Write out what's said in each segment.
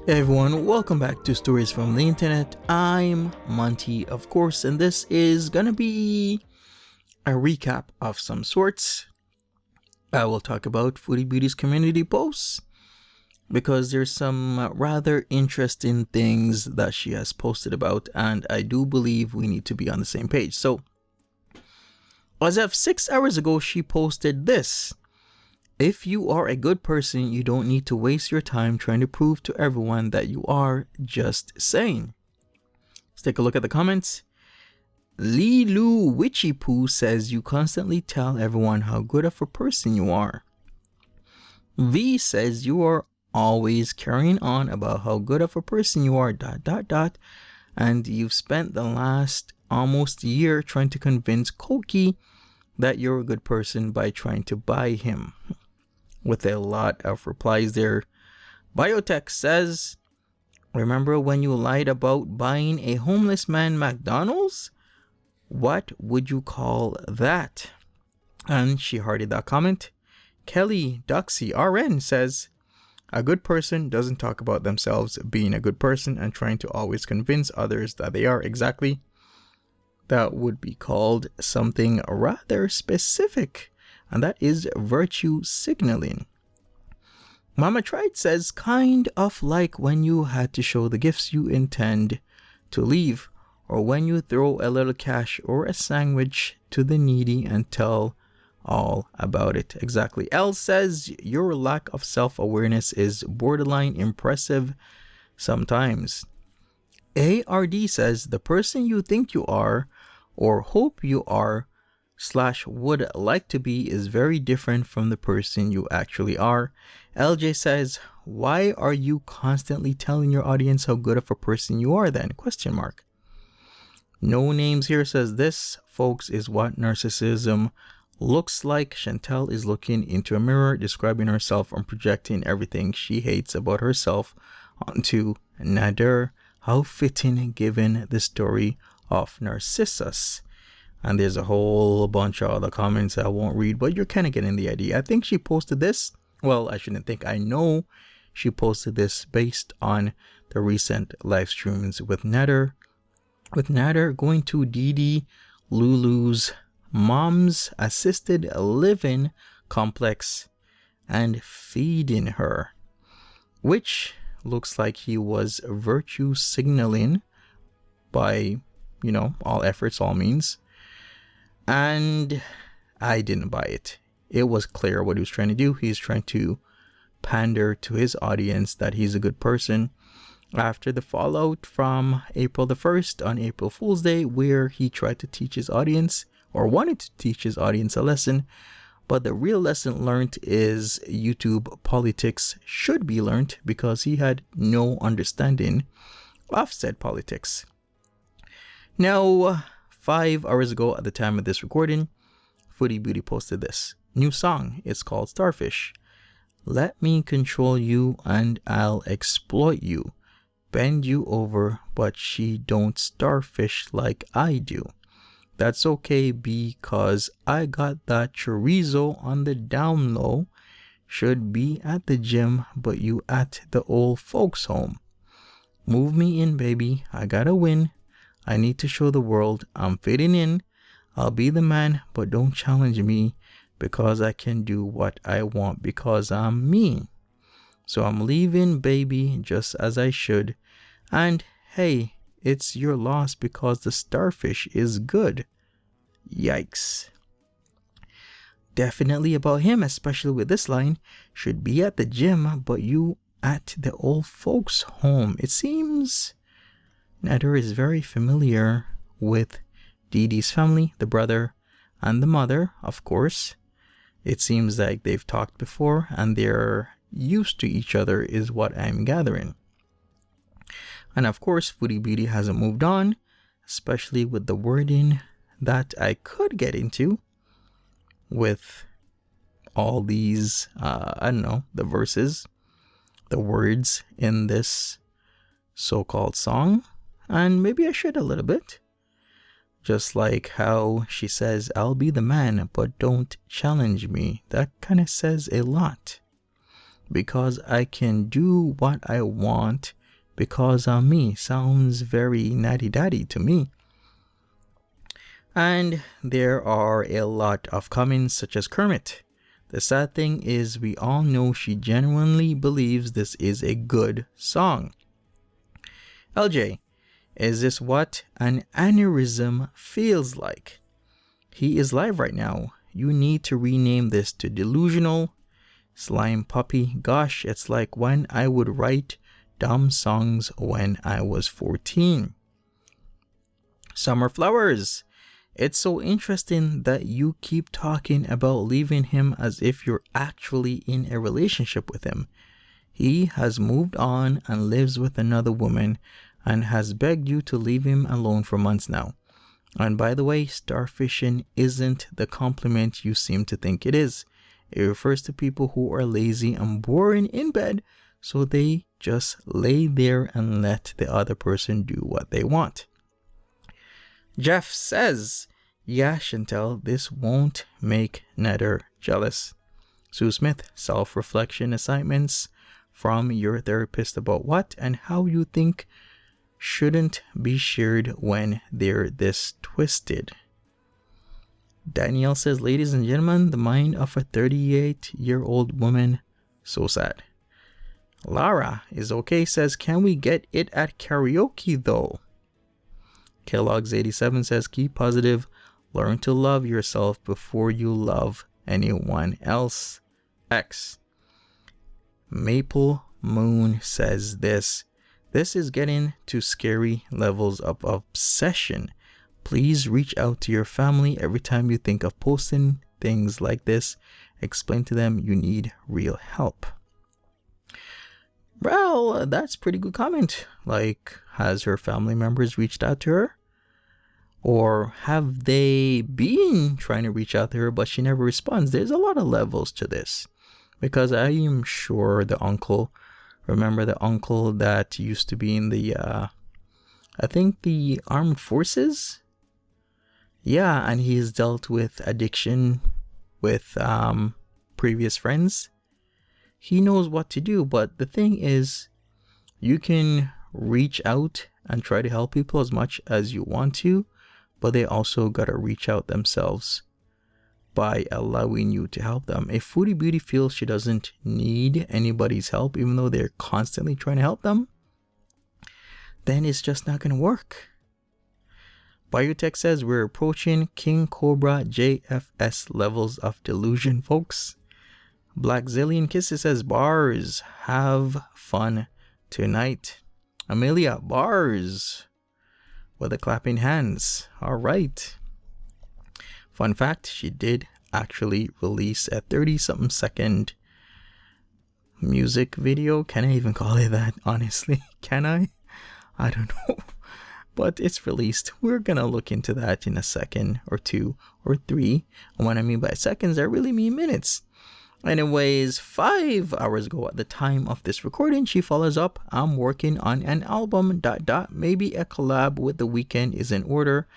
Hey everyone, welcome back to Stories from the Internet. I'm Monty, of course, and this is gonna be a recap of some sorts. I will talk about Foodie Beauty's community posts because there's some rather interesting things that she has posted about, and I do believe we need to be on the same page. So, as of 6 hours ago, she posted this. If you are a good person, you don't need to waste your time trying to prove to everyone that you are. Just saying. Let's take a look at the comments. Lilu Witchy Poo says you constantly tell everyone how good of a person you are. V says you are always carrying on about how good of a person you are ... and you've spent the last almost year trying to convince Koki that you're a good person by trying to buy him. With a lot of replies there. Biotech says, remember when you lied about buying a homeless man McDonald's? What would you call that? And she hearted that comment. Kelly Duxie RN says, a good person doesn't talk about themselves being a good person and trying to always convince others that they are. Exactly. That would be called something rather specific, and that is virtue signaling. Mama Tried says, kind of like when you had to show the gifts you intend to leave, or when you throw a little cash or a sandwich to the needy and tell all about it. Exactly. L says, your lack of self-awareness is borderline impressive sometimes. ARD says, the person you think you are or hope you are / would like to be is very different from the person you actually are. LJ says, why are you constantly telling your audience how good of a person you are then? ? No names here says, this, folks, is what narcissism looks like. Chantel is looking into a mirror, describing herself and projecting everything she hates about herself onto Nader. How fitting given the story of Narcissus. And there's a whole bunch of other comments I won't read, but you're kind of getting the idea. I think she posted this. Well, I shouldn't think. I know she posted this based on the recent live streams with Nader. With Nader going to Didi Lulu's mom's assisted living complex and feeding her, which looks like he was virtue signaling by, all efforts, all means. And I didn't buy it. It was clear what he was trying to do. He's trying to pander to his audience that he's a good person. After the fallout from April the 1st on April Fool's Day, where he tried to teach his audience or wanted to teach his audience a lesson. But the real lesson learned is YouTube politics should be learned because he had no understanding of said politics. Now, 5 hours ago at the time of this recording, Foodie Beauty posted this new song. It's called Starfish. Let me control you and I'll exploit you. Bend you over, but she don't starfish like I do. That's okay because I got that chorizo on the down low. Should be at the gym, but you at the old folks home. Move me in, baby. I gotta win. I need to show the world I'm fitting in. I'll be the man, but don't challenge me because I can do what I want because I'm me. So I'm leaving, baby, just as I should. And hey, it's your loss because the starfish is good. Yikes. Definitely about him, especially with this line. Should be at the gym, but you at the old folks home. It seems Nader is very familiar with Didi's family, the brother and the mother, of course. It seems like they've talked before and they're used to each other is what I'm gathering. And of course, Foodie Beauty hasn't moved on, especially with the wording that I could get into with all these, the verses, the words in this so-called song. And maybe I should a little bit. Just like how she says, I'll be the man, but don't challenge me. That kind of says a lot. Because I can do what I want because I'm me. Sounds very natty daddy to me. And there are a lot of comments such as Kermit. The sad thing is we all know she genuinely believes this is a good song. LJ, is this what an aneurysm feels like? He is live right now. You need to rename this to delusional. Slime puppy. Gosh, it's like when I would write dumb songs when I was 14. Summer Flowers. It's so interesting that you keep talking about leaving him as if you're actually in a relationship with him. He has moved on and lives with another woman and has begged you to leave him alone for months now. And by the way, starfishing isn't the compliment you seem to think it is. It refers to people who are lazy and boring in bed, so they just lay there and let the other person do what they want. Jeff says, yeah, Chantel, this won't make Netter jealous. Sue Smith, self-reflection assignments from your therapist about what and how you think shouldn't be shared when they're this twisted. Danielle says, ladies and gentlemen, the mind of a 38-year-old woman, so sad. Lara is okay, says, can we get it at karaoke though? Kellogg's 87 says, keep positive, learn to love yourself before you love anyone else. X. Maple Moon says this is getting to scary levels of obsession. Please reach out to your family every time you think of posting things like this. Explain to them you need real help. Well, that's pretty good comment. Like, has her family members reached out to her? Or have they been trying to reach out to her, but she never responds? There's a lot of levels to this. Because I am sure the uncle, remember the uncle that used to be in the, I think the armed forces? Yeah, and he's dealt with addiction with previous friends. He knows what to do, but the thing is, you can reach out and try to help people as much as you want to, but they also gotta reach out themselves by allowing you to help them. If Foodie Beauty feels she doesn't need anybody's help, even though they're constantly trying to help them, then it's just not gonna work. Biotech says we're approaching King Cobra JFS levels of delusion, folks. Black Zillion Kisses says bars, have fun tonight. Amelia, bars with the clapping hands. All right. Fun fact, she did actually release a 30-something second music video. Can I even call it that, honestly? Can I? I don't know. But it's released. We're gonna look into that in a second or two or three. And what I mean by seconds, I really mean minutes. Anyways, 5 hours ago at the time of this recording, she follows up, I'm working on an album, ... Maybe a collab with The Weeknd is in order, ...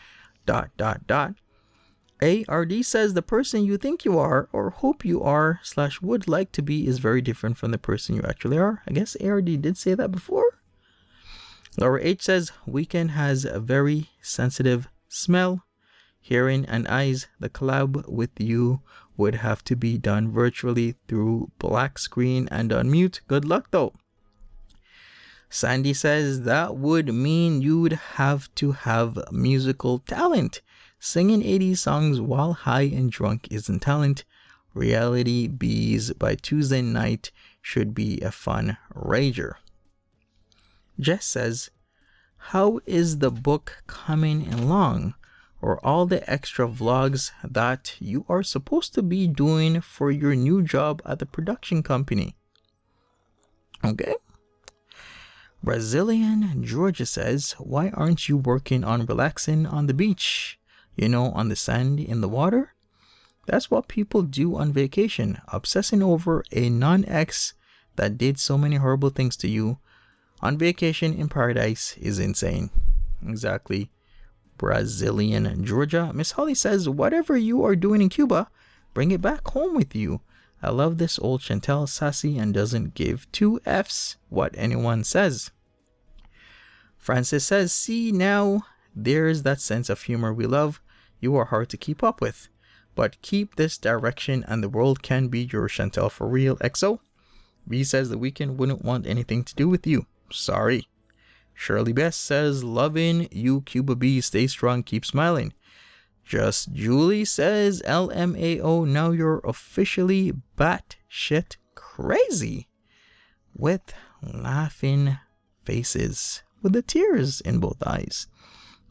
ARD says the person you think you are or hope you are / would like to be is very different from the person you actually are. I guess ARD did say that before. Laura H says Weeknd has a very sensitive smell, hearing and eyes. The collab with you would have to be done virtually through black screen and on mute. Good luck though. Sandy says that would mean you'd have to have musical talent. Singing 80s songs while high and drunk isn't talent. Reality Bees by Tuesday night should be a fun rager. Jess says, how is the book coming along? Or all the extra vlogs that you are supposed to be doing for your new job at the production company? Okay. Brazilian Georgia says, why aren't you working on relaxing on the beach? You know, on the sand, in the water? That's what people do on vacation. Obsessing over a non-ex that did so many horrible things to you on vacation in paradise is insane. Exactly. Brazilian Georgia. Miss Holly says, whatever you are doing in Cuba, bring it back home with you. I love this old Chantel, sassy and doesn't give two F's what anyone says. Francis says, see now, there's that sense of humor we love. You are hard to keep up with. But keep this direction and the world can be your Chantel for real, XO. B says the weekend wouldn't want anything to do with you. Sorry. Shirley Best says, loving you, Cuba B. Stay strong, keep smiling. Just Julie says, LMAO, now you're officially batshit crazy. With laughing faces, with the tears in both eyes.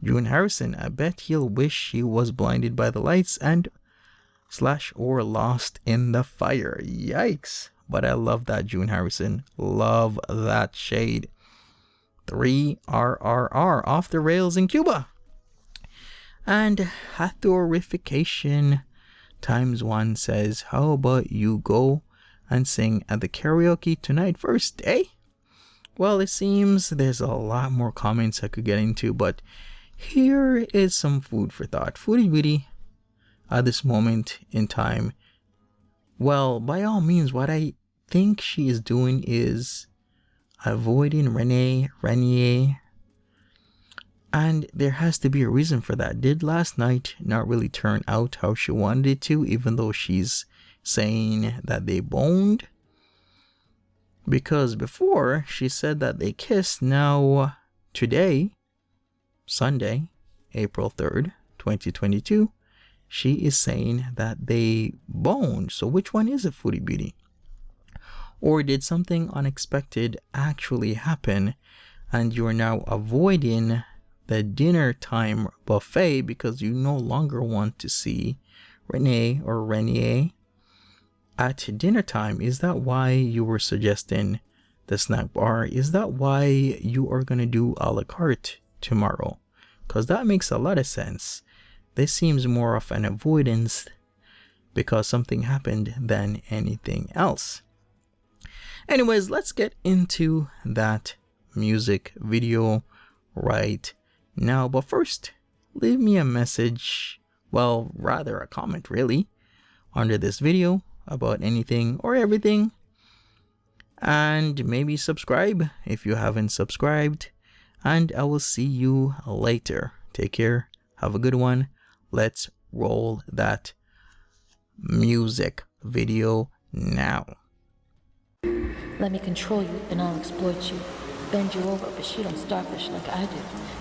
June Harrison, I bet he'll wish he was blinded by the lights and / or lost in the fire. Yikes. But I love that, June Harrison. Love that shade. 3 RRR, off the rails in Cuba. And Hathorification ×1 says, how about you go and sing at the karaoke tonight first, eh? Well, it seems there's a lot more comments I could get into, but here is some food for thought. Foodie Beauty, at this moment in time, well, by all means, what I think she is doing is avoiding Renier, and there has to be a reason for that. Did last night not really turn out how she wanted it to, even though she's saying that they boned? Because before she said that they kissed. Now today, Sunday, April 3rd, 2022, she is saying that they boned. So which one is it, Foodie Beauty? Or did something unexpected actually happen and you are now avoiding the dinner time buffet because you no longer want to see Renee or Renier at dinner time? Is that why you were suggesting the snack bar? Is that why you are going to do a la carte tomorrow? Because that makes a lot of sense. This seems more of an avoidance because something happened than anything else. Anyways, let's get into that music video right now. But first, leave me a message, well, rather a comment really, under this video about anything or everything. And maybe subscribe if you haven't subscribed. And I will see you later. Take care. Have a good one. Let's roll that music video now. Let me control you and I'll exploit you. Bend you over, but she don't starfish like I do.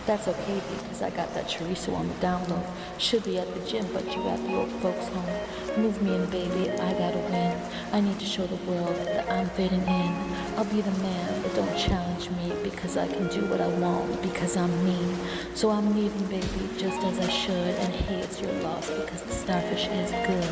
That's okay because I got that chorizo on the download. Should be at the gym, but you at the old folks home. Move me in, baby, I gotta win. I need to show the world that I'm fitting in. I'll be the man, but don't challenge me because I can do what I want because I'm me. So I'm leaving, baby, just as I should. And hey, it's your loss because the starfish is good.